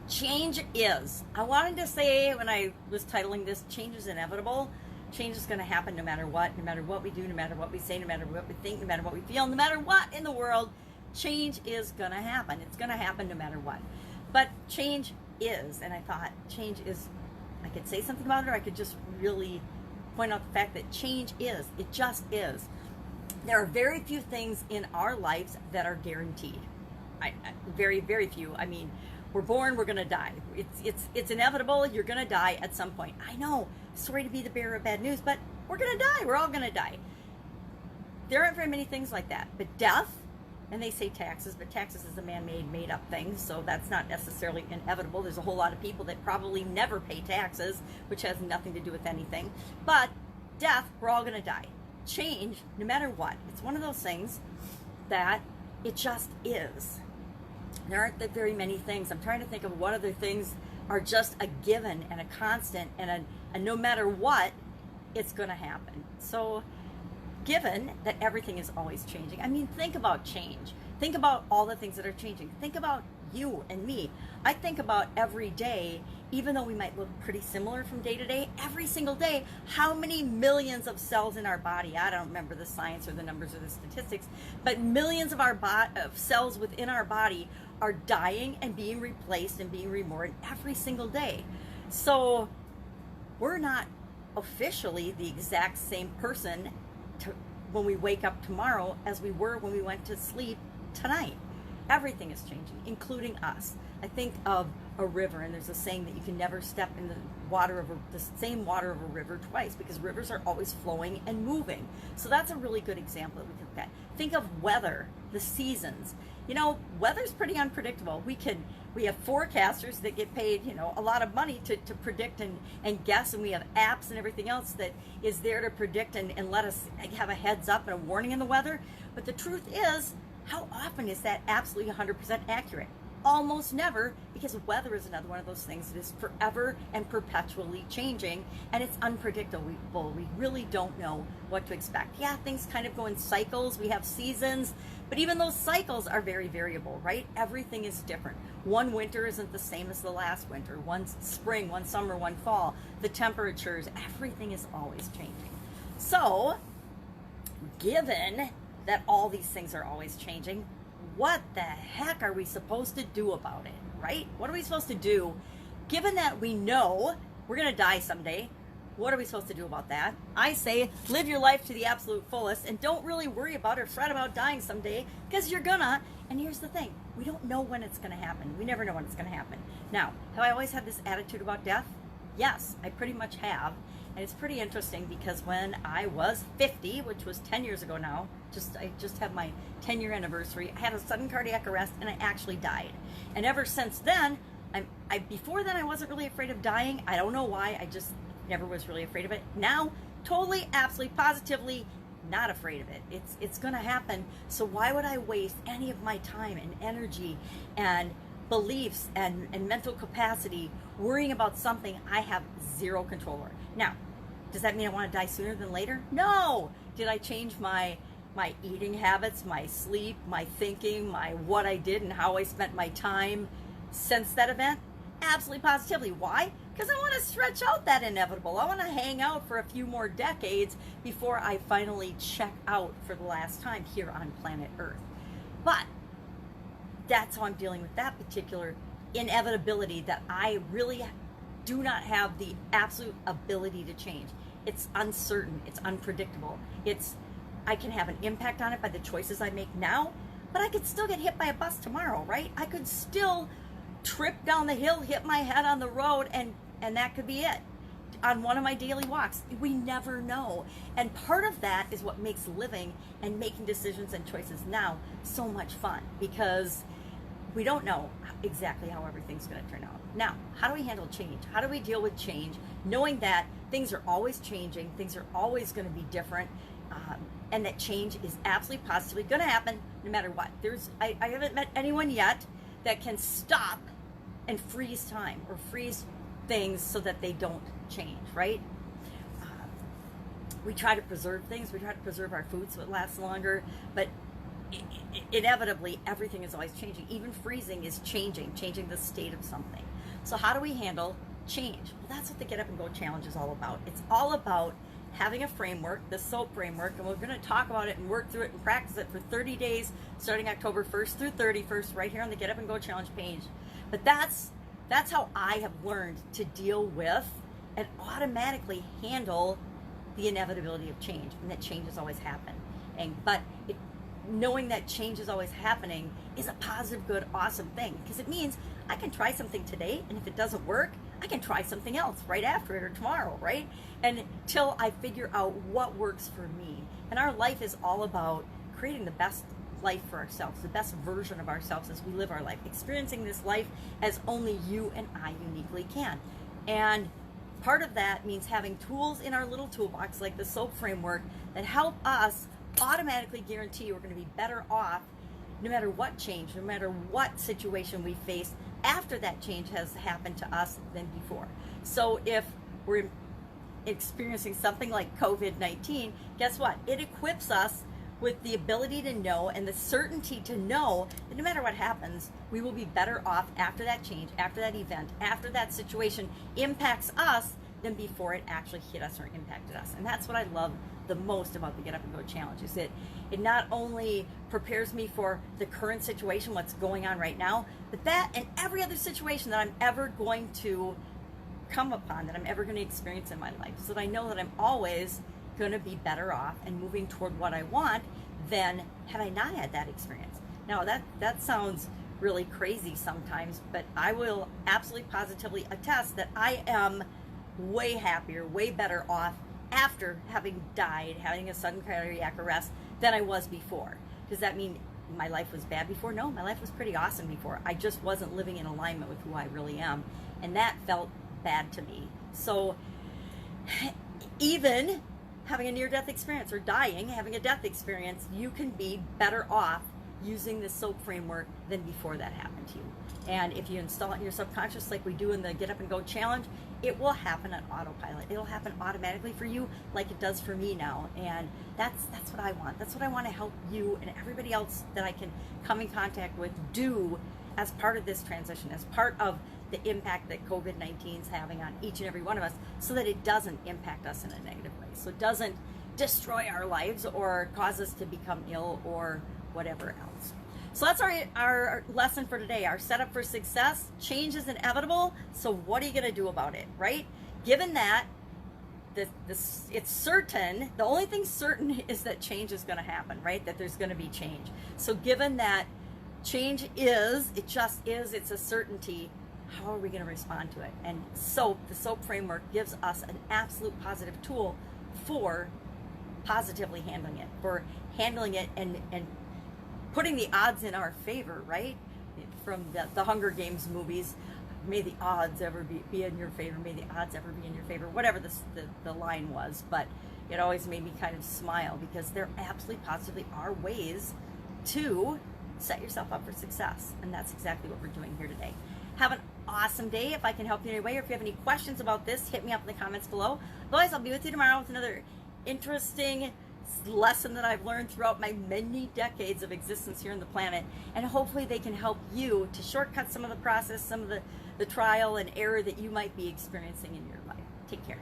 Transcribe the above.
Change is. I wanted to say when I was titling this, change is inevitable. Change is going to happen no matter what we do, no matter what we say, no matter what we think, no matter what we feel, no matter what in the world, change is going to happen. It's going to happen no matter what. But change is, and I thought change is, I could say something about it, or I could just really point out the fact that change is. It just is. There are very few things in our lives that are guaranteed. Very, very few. I mean, we're born, we're going to die. It's inevitable. You're going to die at some point. I know, sorry to be the bearer of bad news, but we're going to die. We're all going to die. There aren't very many things like that. But death, and they say taxes, but taxes is a man-made, made-up thing, so that's not necessarily inevitable. There's a whole lot of people that probably never pay taxes, which has nothing to do with anything. But death, we're all going to die. Change, no matter what, it's one of those things that it just is. There aren't that very many things. I'm trying to think of what other things are just a given and a constant and no matter what, it's going to happen. So given that everything is always changing, I mean, think about change. Think about all the things that are changing. Think about you and me. I think about every day, even though we might look pretty similar from day to day, every single day, how many millions of cells in our body, I don't remember the science or the numbers or the statistics, but millions of of cells within our body are dying and being replaced and being reborn every single day. So we're not officially the exact same person when we wake up tomorrow as we were when we went to sleep tonight. Everything is changing, including us. I think of a river, and there's a saying that you can never step in the same water of a river twice, because rivers are always flowing and moving. So that's a really good example that we can look at. Think of weather, the seasons. You know, weather's pretty unpredictable. We have forecasters that get paid, a lot of money to predict and guess, and we have apps and everything else that is there to predict and let us have a heads up and a warning in the weather. But the truth is, how often is that absolutely 100% accurate? Almost never, because weather is another one of those things that is forever and perpetually changing, and it's unpredictable. We really don't know what to expect. Yeah, things kind of go in cycles. We have seasons, but even those cycles are very variable, right? Everything is different. One winter isn't the same as the last winter. One spring, one summer, one fall. The temperatures, everything is always changing. So, given that all these things are always changing, what the heck are we supposed to do about it, right? What are we supposed to do, given that we know we're going to die someday? What are we supposed to do about that? I say, live your life to the absolute fullest and don't really worry about or fret about dying someday, because you're gonna. And here's the thing, we don't know when it's going to happen. We never know when it's going to happen. Now, have I always had this attitude about death? Yes, I pretty much have. And it's pretty interesting, because when I was 50, which was 10 years ago now, I just had my 10-year anniversary, I had a sudden cardiac arrest and I actually died. And ever since then, before then I wasn't really afraid of dying. I don't know why, I just never was really afraid of it. Now, totally, absolutely, positively not afraid of it. It's gonna happen, so why would I waste any of my time and energy and beliefs and mental capacity worrying about something I have zero control over? Now, does that mean I want to die sooner than later? No! Did I change my eating habits, my sleep, my thinking, my what I did and how I spent my time since that event? Absolutely, positively. Why? Because I want to stretch out that inevitable. I want to hang out for a few more decades before I finally check out for the last time here on planet Earth. But that's how I'm dealing with that particular inevitability that I really do not have the absolute ability to change. It's uncertain, it's unpredictable. I can have an impact on it by the choices I make now, but I could still get hit by a bus tomorrow, right? I could still trip down the hill, hit my head on the road, and that could be it on one of my daily walks. We never know. And part of that is what makes living and making decisions and choices now so much fun, because we don't know exactly how everything's going to turn out. Now, how do we handle change? How do we deal with change, knowing that things are always changing, things are always going to be different, and that change is absolutely positively going to happen no matter what? I haven't met anyone yet that can stop and freeze time or freeze things so that they don't change, right? We try to preserve things. We try to preserve our food so it lasts longer, but inevitably everything is always changing. Even freezing is changing the state of something. So how do we handle change? Well, that's what the Get Up and Go Challenge is all about. It's all about having a framework, the SOAP framework, and we're going to talk about it and work through it and practice it for 30 days, starting October 1st through 31st, right here on the Get Up and Go Challenge page. But that's how I have learned to deal with and automatically handle the inevitability of change, and that changes always happen. But knowing that change is always happening is a positive, good, awesome thing, because it means I can try something today, and if it doesn't work, I can try something else right after it or tomorrow, right? And until I figure out what works for me. And our life is all about creating the best life for ourselves, the best version of ourselves as we live our life, experiencing this life as only you and I uniquely can. And part of that means having tools in our little toolbox, like the SOAP framework, that help us automatically guarantee we're going to be better off no matter what change, no matter what situation we face after that change has happened to us than before. So if we're experiencing something like COVID-19, guess what? It equips us with the ability to know and the certainty to know that no matter what happens, we will be better off after that change, after that event, after that situation impacts us than before it actually hit us or impacted us. And that's what I love the most about the Get Up and Go Challenge, is that it not only prepares me for the current situation, what's going on right now, but that and every other situation that I'm ever going to come upon, that I'm ever going to experience in my life, so that I know that I'm always going to be better off and moving toward what I want than had I not had that experience. Now that sounds really crazy sometimes, but I will absolutely positively attest that I am way happier, way better off after having died, having a sudden cardiac arrest, than I was before. Does that mean my life was bad before? No, my life was pretty awesome before. I just wasn't living in alignment with who I really am, and that felt bad to me. So even having a near-death experience or dying, having a death experience, you can be better off using the SOAP framework than before that happened to you. And if you install it in your subconscious like we do in the Get Up and Go Challenge, it will happen on autopilot. It'll happen automatically for you like it does for me now. And that's what I want. That's what I want to help you and everybody else that I can come in contact with do as part of this transition, as part of the impact that COVID-19 is having on each and every one of us, so that it doesn't impact us in a negative way. So it doesn't destroy our lives or cause us to become ill or whatever else. So that's our lesson for today, our setup for success. Change is inevitable, so what are you going to do about it, right? Given that it's certain, the only thing certain is that change is going to happen, right? That there's going to be change. So given that change is, it just is, it's a certainty, how are we going to respond to it? And SOAP, the SOAP framework, gives us an absolute positive tool for positively handling it, for handling it and putting the odds in our favor, right? From the Hunger Games movies, may the odds ever be in your favor, may the odds ever be in your favor, whatever the line was. But it always made me kind of smile, because there absolutely positively are ways to set yourself up for success. And that's exactly what we're doing here today. Have an awesome day. If I can help you in any way, or if you have any questions about this, hit me up in the comments below. Otherwise, I'll be with you tomorrow with another interesting lesson that I've learned throughout my many decades of existence here on the planet, and hopefully they can help you to shortcut some of the process, some of the trial and error that you might be experiencing in your life. Take care.